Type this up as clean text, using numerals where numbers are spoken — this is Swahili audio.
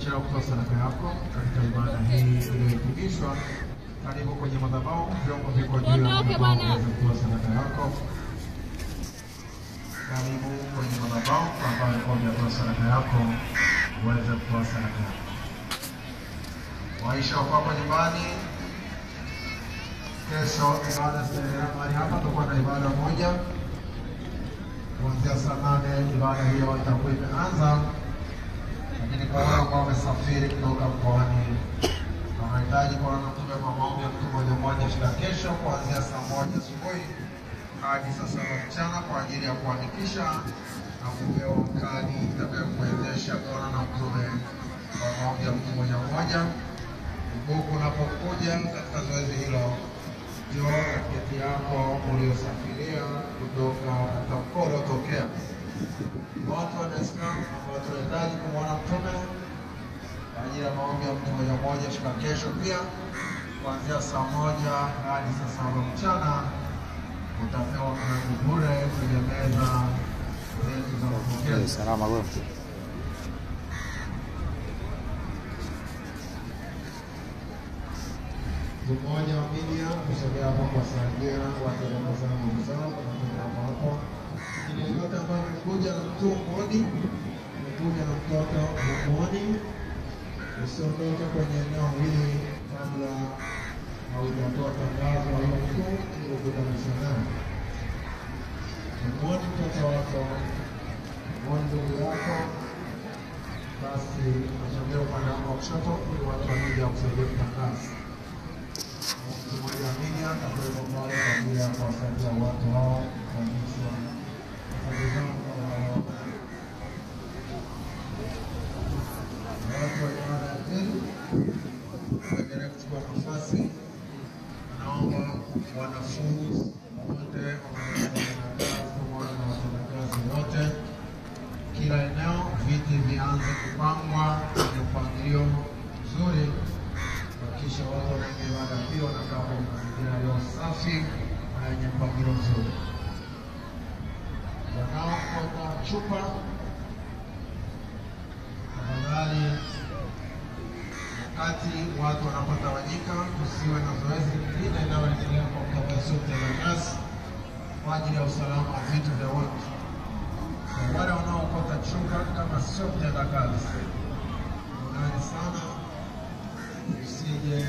Chao kutoa sadaka yako katika ibada hii iliyohitimishwa. Karibu kwenye madhabahu, vyombo viko juu ya madhabahu uweze kutoa sadaka yako. Karibu kwenye madhabahu ambayo unatoa sadaka yako uweze kutoa sadaka yako. Waisha wako nyumbani, kesho ibada zitaendelea mahali hapa. Tutakuwa na ibada moja kuanzia saa 8. Ibada hiyo itakuwa imeanza. Lakini kwa wale ambao wamesafiri kutoka mkoani wanahitaji kuona mtume kwa maombi ya mtu mmoja shida kesho kuanzia saa 1 asubuhi hadi saa 7 mchana kwa ajili ya kuandikisha na kupewa kadi itakayokuwezesha kuona na mtume kwa maombi ya mtu mmoja. Huku unapokuja katika zoezi hilo, njoo na tiketi yako uliosafiria kutoka mkoa uliotokea. Watu wa Dar es Salaam ambao tunahitaji kumwona mtume kwa ajili ya maombi ya mtu mmoja shika kesho pia kuanzia saa 1 hadi saa 7 mchana utapewa kadi bure kwenye meza zetu za mapokezi. Salama bro. Mmoja wa media kusogea hapo kwa saidia watu wanazama ndugu zao kutoka hapo. Ile yote ambayo imekuja na mtu mmoja, imekuja na mtoto mmoja. Usiondoke kwenye eneo hili kabla haujatoa tangazo la mtu ili kukutana naye. Mmoja mtoto wako, mmoja ndugu yako, basi nasogea upande wa kushoto ili watu waje kusaidia kutangaza. Mmoja media atakuwa pale kwa ajili ya kuwasaidia watu hao kuonyesha kazi zao kwa watu wa ibada hii. Tuendelee kuchukua nafasi. Naomba wanafunzi wote pamoja na wafanyakazi wote, kila eneo viti vianze kupangwa kwenye mpangilio mzuri. Kisha watu wanaingia ibada hiyo wanakaa kwenye mazingira yaliyo safi na yenye mpangilio mzuri. Wanaokota chupa, tafadhali, wakati watu wanapotawanyika kusiwe na zoezi lingine linaloendelea kwa kutoka sote la gasi kwa ajili ya usalama wa vitu vya watu. Wale wanaokota chupa kama sio kutenda kazi, unani sana usije